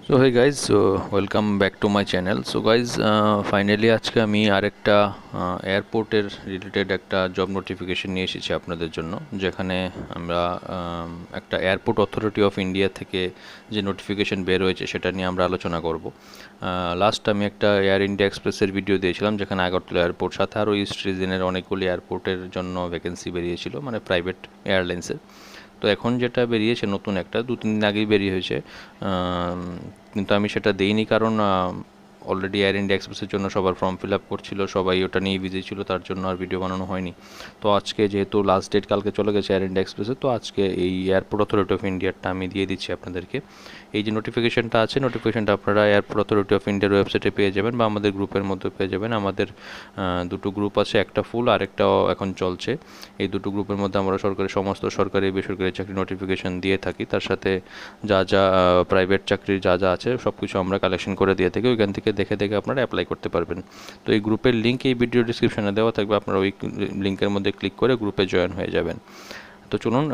So hey guys, welcome back to my channel. So guys, finally আজকে আমি আরেকটা এয়ারপোর্টের রিলেটেড একটা জব নোটিফিকেশন নিয়ে এসেছি আপনাদের জন্য, যেখানে আমরা একটা এয়ারপোর্ট অথরিটি অফ ইন্ডিয়া থেকে যে নোটিফিকেশন বের হয়েছে সেটা নিয়ে আমরা আলোচনা করব। লাস্ট আমি একটা এয়ার ইন্ডিয়া এক্সপ্রেসের ভিডিও দিয়েছিলাম, যেখানে আগরতলা এয়ারপোর্ট সাথে আরও ইস্ট রিজনের অনেকগুলি এয়ারপোর্টের জন্য ভ্যাকেন্সি বেরিয়েছিল, মানে প্রাইভেট এয়ারলাইন্সের। তো এখন যেটা বেরিয়েছে নতুন একটা 2-3 দিন আগেই বেরিয়ে হয়েছে, কিন্তু আমি সেটা দেইনি কারণ অলরেডি এয়ার ইন্ডিয়া এক্সপ্রেসের জন্য সবার ফর্ম ফিল আপ করছিল, সবাই ওটা নিয়ে বিজি ছিল, তার জন্য আর ভিডিও বানানো হয়নি। তো আজকে যেহেতু লাস্ট ডেট কালকে চলে গেছে এয়ার ইন্ডিয়া এক্সপ্রেসে, তো আজকে এই এয়ারপোর্ট অথরিটি অফ ইন্ডিয়ারটা আমি দিয়ে দিচ্ছি আপনাদেরকে। এই যে নোটিফিকেশনটা আছে, নোটিফিকেশনটা আপনারা এয়ারপোর্ট অথরিটি অফ ইন্ডিয়ার ওয়েবসাইটে পেয়ে যাবেন বা আমাদের গ্রুপের মধ্যে পেয়ে যাবেন। আমাদের দুটো গ্রুপ আছে, একটা ফুল আর একটাও এখন চলছে। এই দুটো গ্রুপের মধ্যে আমরা সমস্ত সরকারি বেসরকারি চাকরি নোটিফিকেশন দিয়ে থাকি, তার সাথে যা যা প্রাইভেট চাকরির যা যা আছে সব কিছু আমরা কালেকশন করে দিয়ে থাকি। ওইখান থেকে দেখে দেখে আপনারা অ্যাপ্লাই করতে পারবেন। তো এই গ্রুপের লিঙ্ক এই ভিডিও ডিসক্রিপশনে দেওয়া থাকবে, আপনারা ওই লিঙ্কের মধ্যে ক্লিক করে গ্রুপে জয়েন হয়ে যাবেন। তো চলুন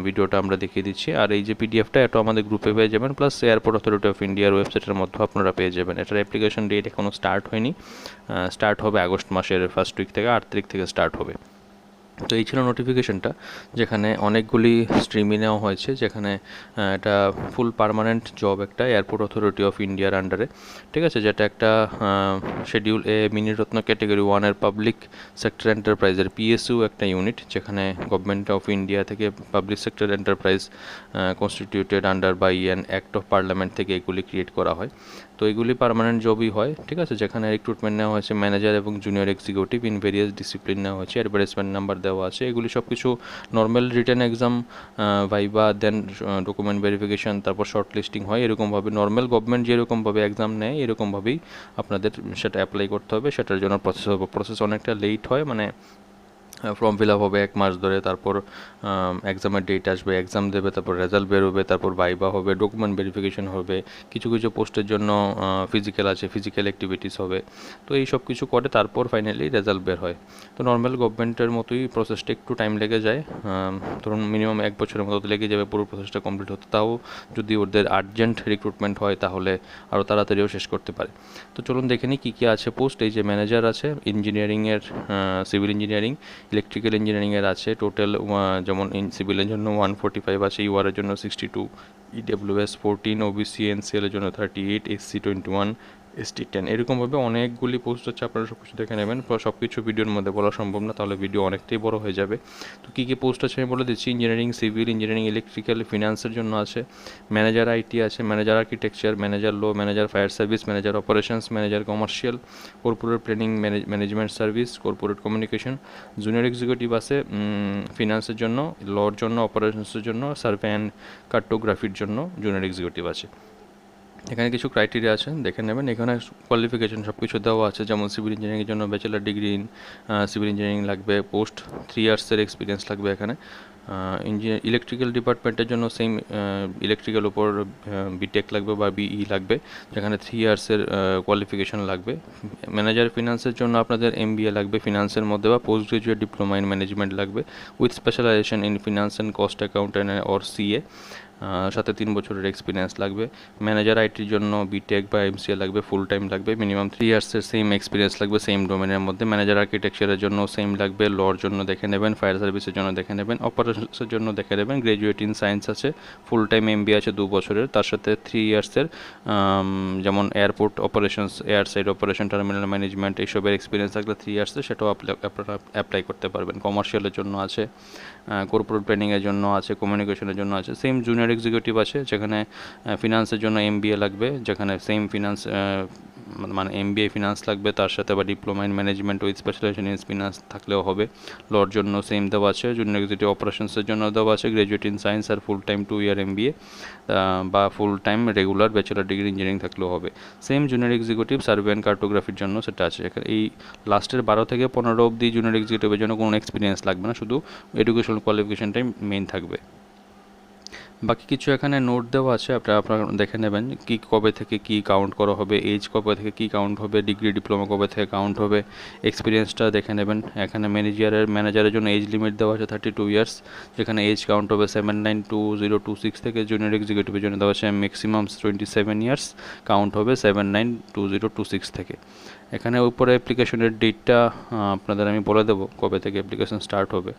ভিডিওটা আমরা দেখিয়ে দিচ্ছি। আর এই যে পিডিএফটা, এটা আমাদের গ্রুপে পেয়ে যাবেন, প্লাস এয়ারপোর্ট অথরিটি অফ ইন্ডিয়ার ওয়েবসাইটের মধ্যে আপনারা পেয়ে যাবেন। এটার অ্যাপ্লিকেশন ডেট এখনও স্টার্ট হয়নি, স্টার্ট হবে আগস্ট মাসের ফার্স্ট উইক থেকে, 8 তারিখ থেকে স্টার্ট হবে। তো এই ছিল নোটিফিকেশনটা, যেখানে অনেকগুলি স্ট্রিমই নেওয়া হয়েছে, যেখানে এটা ফুল পার্মানেন্ট জব একটা এয়ারপোর্ট অথরিটি অফ ইন্ডিয়ার আন্ডারে, ঠিক আছে, যেটা একটা শিডিউল এ মিনিরত্ন ক্যাটেগরি 1-এর পাবলিক সেক্টর এন্টারপ্রাইজের পিএসইউ একটা ইউনিট, যেখানে গভর্নমেন্ট অফ ইন্ডিয়া থেকে public sector enterprise constituted under by an act of parliament থেকে এগুলি ক্রিয়েট করা হয়। তো এগুলি পার্মানেন্ট জবই হয়, ঠিক আছে, যেখানে রিক্রুটমেন্ট নেওয়া হয়েছে ম্যানেজার এবং junior executive in various discipline নেওয়া হয়েছে, অ্যাডভার্টাইজমেন্ট নাম্বার দেওয়া আছে। এগুলি সব কিছু নর্মাল রিটেন এক্সাম, ভাইবা, দেন ডকুমেন্ট ভেরিফিকেশন, তারপর শর্ট লিস্টিং হয়, এরকমভাবে নর্মাল গভর্নমেন্ট যেরকমভাবে এক্সাম নেয় এরকমভাবেই আপনাদের সেটা অ্যাপ্লাই করতে হবে। সেটার জন্য প্রসেস অনেকটা লেট হয়, মানে ফর্ম ফিল আপ হবে 1 মাস ধরে, তারপর এক্সামের ডেট আসবে, এক্সাম দেবে, তারপর রেজাল্ট বেরোবে, তারপর ভাইবা হবে, ডকুমেন্ট ভেরিফিকেশন হবে, কিছু কিছু পোস্টের জন্য ফিজিক্যাল আছে, ফিজিক্যাল অ্যাক্টিভিটিস হবে। তো এই সব কিছু করে তারপর ফাইনালি রেজাল্ট বের হয়। তো নর্মাল গভর্নমেন্টের মতোই প্রসেসটা, একটু টাইম লেগে যায়, ধরুন মিনিমাম 1 বছরের মতো লেগে যাবে পুরো প্রসেসটা কমপ্লিট হতে। তাও যদি ওদের আর্জেন্ট রিক্রুটমেন্ট হয় তাহলে আরও তাড়াতাড়িও শেষ করতে পারে। তো চলুন দেখে নিই কী কী আছে পোস্ট। এই যে ম্যানেজার আছে ইঞ্জিনিয়ারিংয়ের, সিভিল ইঞ্জিনিয়ারিং, ইলেকট্রিক্যাল ইঞ্জিনিয়ারিংয়ের আছে টোটাল, যেমন সিভিলের জন্য 145 আছে, ইউআরের জন্য 62, ইডব্লিউএস 14, ওবিসি এনসিএলের জন্য 38, এসসি 21, এসটি 10, এরকমভাবে অনেকগুলি পোস্ট হচ্ছে। আপনারা সব কিছু দেখে নেবেন, সব কিছু ভিডিওর মধ্যে বলা সম্ভব না, তাহলে ভিডিও অনেকটাই বড় হয়ে যাবে। তো কী কী পোস্ট আছে আমি বলে দিচ্ছি। ইঞ্জিনিয়ারিং, সিভিল ইঞ্জিনিয়ারিং, ইলেকট্রিক্যাল, ফিনান্সের জন্য আছে, ম্যানেজার আইটি আছে, manager architecture, manager law, manager fire service, manager operations, manager commercial, corporate planning management service, corporate communication, junior executive আছে ফিনান্সের জন্য, লর জন্য, অপারেশনসের জন্য, সার্ভে অ্যান্ড কার্টোগ্রাফির জন্য জুনিয়র এক্সিকিউটিভ আছে। এখানে কিছু ক্রাইটেরিয়া আছে, দেখে নেবেন। এখানে কোয়ালিফিকেশন সব কিছু দেওয়া আছে, যেমন সিভিল ইঞ্জিনিয়ারিংয়ের জন্য bachelor degree in civil engineering লাগবে, পোস্ট 3 ইয়ার্সের এক্সপিরিয়েন্স লাগবে এখানে। ইলেকট্রিক্যাল ডিপার্টমেন্টের জন্য সেম, ইলেকট্রিক্যাল উপর বিটেক লাগবে বা বিই লাগবে, যেখানে 3 ইয়ার্সের কোয়ালিফিকেশন লাগবে। ম্যানেজার ফিনান্সের জন্য আপনাদের এমবিএ লাগবে ফিনান্সের মধ্যে, বা post graduate diploma in management লাগবে with specialisation in finance and cost accountant or CA, সাথে 3 বছরের এক্সপিরিয়েন্স লাগবে। ম্যানেজার আইটির জন্য বিটেক বা এমসিএ লাগবে, ফুল টাইম লাগবে, মিনিমাম 3 ইয়ার্সের সেম এক্সপিরিয়েন্স লাগবে সেম ডোমেনের মধ্যে। ম্যানেজার আর্কিটেকচারের জন্য সেম লাগবে, লর জন্য দেখে নেবেন, ফায়ার সার্ভিসের জন্য দেখে নেবেন, অপারেশনসের জন্য দেখে নেবেন। গ্র্যাজুয়েট ইন সায়েন্স আছে, ফুল টাইম এমবিএ আছে 2 বছরের, তার সাথে 3 ইয়ার্সের যেমন airport operations, air side operation, terminal management, এইসবের এক্সপিরিয়েন্স থাকলে 3 ইয়ার্সের, সেটাও আপনারা অ্যাপ্লাই করতে পারবেন। কমার্শিয়ালের জন্য আছে, কর্পোরেট প্ল্যানিংয়ের জন্য আছে, কমিউনিকেশনের জন্য আছে, সেম জুনিয়র এক্সিকিউটিভ আছে, যেখানে ফিনান্সের জন্য এমবিএ লাগবে, যেখানে সেম ফিনান্স, মানে এমবিএ ফিনান্স লাগবে, তার সাথে আবার diploma in management with specialisation in finance থাকলেও হবে। লর জন্য সেম দেওয়া আছে, জুনিয়র এক্সিকিউটিভ অপারেশনসের জন্য দেওয়া আছে, গ্র্যাজুয়েট ইন সায়েন্স আর ফুল টাইম 2 ইয়ার এমবিএ বা full time regular bachelor degree engineering থাকলেও হবে। Same junior executive survey and কার্টোগ্রাফির জন্য সেটা আছে। এই লাস্টের 12 থেকে 15 অবধি জুনিয়র এক্সিকিউটিভের জন্য কোনো এক্সপিরিয়েন্স লাগবে না, শুধু এডুকেশনাল কোয়ালিফিকেশনটাই মেইন থাকবে। বাকি কিছু এখানে নোট দেওয়া আছে, আপনারা দেখে নেবেন কি কবে থেকে কি কাউন্ট করা হবে, এজ কবে থেকে কি কাউন্ট হবে, ডিগ্রি ডিপ্লোমা কবে থেকে কাউন্ট হবে, এক্সপিরিয়েন্সটা দেখে নেবেন। এখানে ম্যানেজারের জন্য এজ লিমিট দেওয়া আছে 32 ইয়ার্স, যেখানে এজ কাউন্ট হবে 792026 থেকে। জুনিয়র এক্সিকিউটিভের জন্য দেওয়া আছে ম্যাক্সিমাম 27 ইয়ার্স, কাউন্ট হবে 792026 থেকে। এখানে উপরে অ্যাপ্লিকেশনের ডেটটা আপনাদের আমি বলে দেবো কবে থেকে অ্যাপ্লিকেশন স্টার্ট হবে।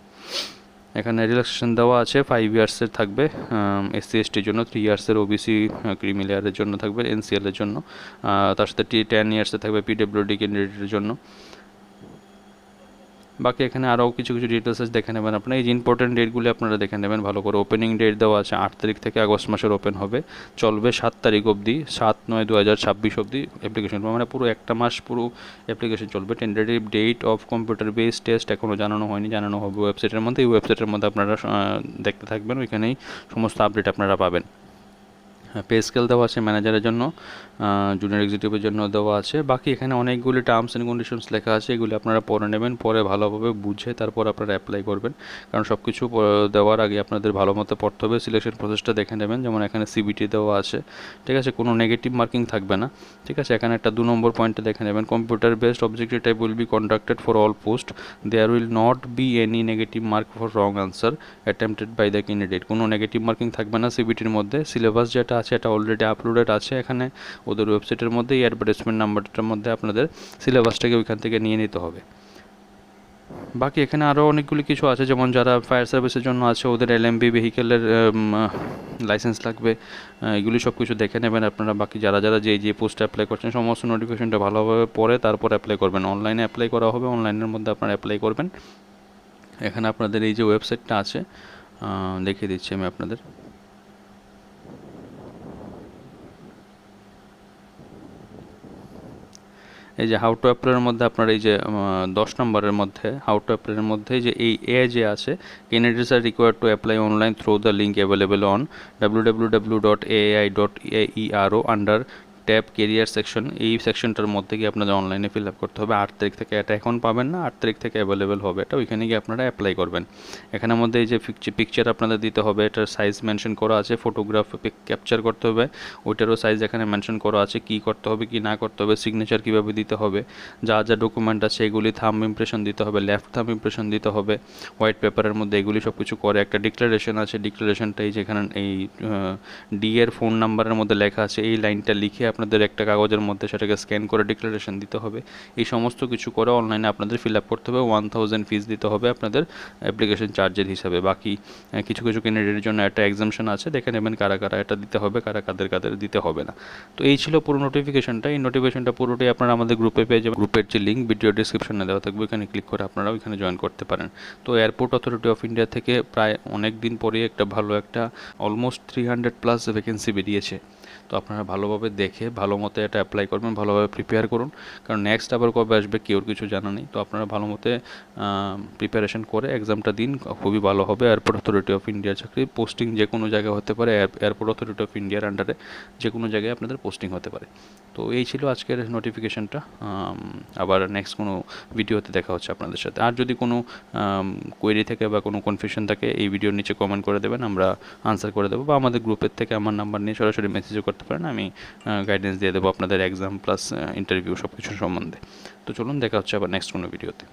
এখানে রিল্যাক্সেশন দেওয়া আছে 5 ইয়ার্সের থাকবে SC STর জন্য, 3 ইয়ার্সের OBC ক্রিমি লেয়ারের জন্য থাকবে, NCL এর জন্য, তার সাথে 10 ইয়ার্সের থাকবে PWD ক্যান্ডিডেটের জন্য। বাকি এখানে আরও কিছু কিছু ডিটেলস দেখে নেবেন আপনারা। এই যে ইম্পর্টেন্ট ডেটগুলি আপনারা দেখে নেবেন ভালো করে। ওপেনিং ডেট দেওয়া আছে 8 তারিখ থেকে, আগস্ট মাসের ওপেন হবে, চলবে 7 তারিখ অবধি, 7/9/2026 অবধি অ্যাপ্লিকেশন, মানে পুরো একটা মাস পুরো অ্যাপ্লিকেশন চলবে। Tentative date of computer base test এখনও জানানো হয়নি, জানানো হবে ওয়েবসাইটের মধ্যে। এই ওয়েবসাইটের মধ্যে আপনারা দেখতে থাকবেন, ওইখানেই সমস্ত আপডেট আপনারা পাবেন। পে স্কেল দেওয়া আছে ম্যানেজারের জন্য, জুনিয়র এক্সিকিউটিভের জন্য দেওয়া আছে। বাকি এখানে অনেকগুলি টার্মস অ্যান্ড কন্ডিশনস লেখা আছে, এগুলি আপনারা পড়ে নেবেন, পরে ভালোভাবে বুঝে তারপর আপনারা অ্যাপ্লাই করবেন, কারণ সব কিছু দেওয়ার আগে আপনাদের ভালো মতো পড়তে হবে। সিলেকশন প্রসেসটা দেখে নেবেন, যেমন এখানে CBT দেওয়া আছে, ঠিক আছে, কোনো নেগেটিভ মার্কিং থাকবে না, ঠিক আছে। এখানে একটা 2 নম্বর পয়েন্টটা দেখে নেবেন, computer based objective type will be conducted for all post, there will not be any negative mark for wrong answer attempted by the candidate. কোনো নেগেটিভ মার্কিং থাকবে না CBTর মধ্যে। সিলেবাস যেটা আছে এটা অলরেডি আপলোডেড আছে এখানে ওদের ওয়েবসাইটের মধ্যে, এই অ্যাডভার্টাইজমেন্ট নাম্বারটার মধ্যে আপনাদের সিলেবাসটাকে ওইখান থেকে নিয়ে নিতে হবে। বাকি এখানে আরও অনেকগুলি কিছু আছে, যেমন যারা ফায়ার সার্ভিসের জন্য আছে ওদের LMB ভেহিকেলের লাইসেন্স লাগবে, এগুলি সব কিছু দেখে নেবেন আপনারা। বাকি যারা যারা যে পোস্টে অ্যাপ্লাই করছেন সমস্ত নোটিফিকেশনটা ভালোভাবে পড়ে তারপর অ্যাপ্লাই করবেন। অনলাইনে অ্যাপ্লাই করা হবে, অনলাইনের মধ্যে আপনারা অ্যাপ্লাই করবেন। এখানে আপনাদের এই যে ওয়েবসাইটটা আছে দেখিয়ে দিচ্ছি আমি আপনাদের। এই যে হাউ টু অ্যাপ্লাইয়ের মধ্যে আপনার এই যে 10 নম্বরের মধ্যে হাউ টু অ্যাপ্লাইয়ের মধ্যে যে এই যে আছে, candidates are required to apply online through the link available on www.aai.aero under tab career section. এই সেকশনটার মধ্যে গিয়ে আপনাদের অনলাইনে ফিল আপ করতে হবে 8 তারিখ থেকে। এটা এখন পাবেন না, 8 তারিখ থেকে অ্যাভেলেবেল হবে এটা, ওইখানে গিয়ে আপনারা অ্যাপ্লাই করবেন। এখানের মধ্যে এই যে পিকচার আপনাদের দিতে হবে, এটার সাইজ মেনশন করা আছে, ফটোগ্রাফ ক্যাপচার করতে হবে, ওইটারও সাইজ এখানে মেনশন করা আছে, কি করতে হবে কি না করতে হবে, সিগনেচার কীভাবে দিতে হবে, যা যা ডকুমেন্ট আছে এগুলি থাম্ব ইমপ্রেশন দিতে হবে, লেফট থাম্ব ইমপ্রেশন দিতে হবে হোয়াইট পেপারের মধ্যে, এগুলি সব কিছু করে একটা ডিক্লারেশন আছে। ডিক্লারেশনটা এই যেখানে এই ডি এর ফোন নাম্বারের মধ্যে লেখা আছে, এই লাইনটা লিখে আপনাদের একটা কাগজের মধ্যে সেটাকে স্ক্যান করে ডিক্লারেশন দিতে হবে। এই সমস্ত কিছু করে অনলাইনে আপনাদের ফিল আপ করতে হবে। 1000 ফিস দিতে হবে আপনাদের অ্যাপ্লিকেশন চার্জের হিসাবে। বাকি কিছু কিছু ক্যান্ডিডেটের জন্য একটা এক্সামশন আছে, দেখে নেবেন কারা কারা এটা দিতে হবে, কাদের দিতে হবে না। তো এই ছিল পুরো নোটিফিকেশনটা। এই নোটিফিকেশনটা পুরোটাই আপনারা আমাদের গ্রুপে পেয়ে যাবেন। গ্রুপের যে লিঙ্ক ভিডিও ডিসক্রিপশনে দেওয়া থাকবে, ওইখানে ক্লিক করে আপনারা ওইখানে জয়েন করতে পারেন। তো এয়ারপোর্ট অথরিটি অফ ইন্ডিয়া থেকে প্রায় অনেক দিন পরে একটা ভালো একটা অলমোস্ট 300+ ভ্যাকেন্সি বেরিয়েছে। তো আপনারা ভালোভাবে দেখে ভালো মতো এটা অ্যাপ্লাই করবেন, ভালোভাবে প্রিপেয়ার করুন, কারণ নেক্সট আবার কবে আসবে কেউর কিছু জানা নেই। তো আপনারা ভালো মতো প্রিপারেশন করে এক্সামটা দিন, খুবই ভালো হবে। এয়ারপোর্ট অথরিটি অফ ইন্ডিয়ার চাকরি, পোস্টিং যে কোনো জায়গায় হতে পারে, এয়ারপোর্ট অথরিটি অফ ইন্ডিয়ার আন্ডারে যে কোনো জায়গায় আপনাদের পোস্টিং হতে পারে। তো এই ছিল আজকের নোটিফিকেশনটা। আবার নেক্সট কোনো ভিডিওতে দেখা হচ্ছে আপনাদের সাথে। আর যদি কোনো কোয়েরি থাকে বা কোনো কনফিউশন থাকে এই ভিডিওর নিচে কমেন্ট করে দেবেন, আমরা আনসার করে দেবো, বা আমাদের গ্রুপের থেকে আমার নাম্বার নিয়ে সরাসরি মেসেজও করতে পারেন, আমি গাইডেন্স দিয়ে দেবো আপনাদের এক্সাম প্লাস ইন্টারভিউ সব কিছুর সম্বন্ধে। তো চলুন দেখা হচ্ছে আবার নেক্সট কোনো ভিডিওতে।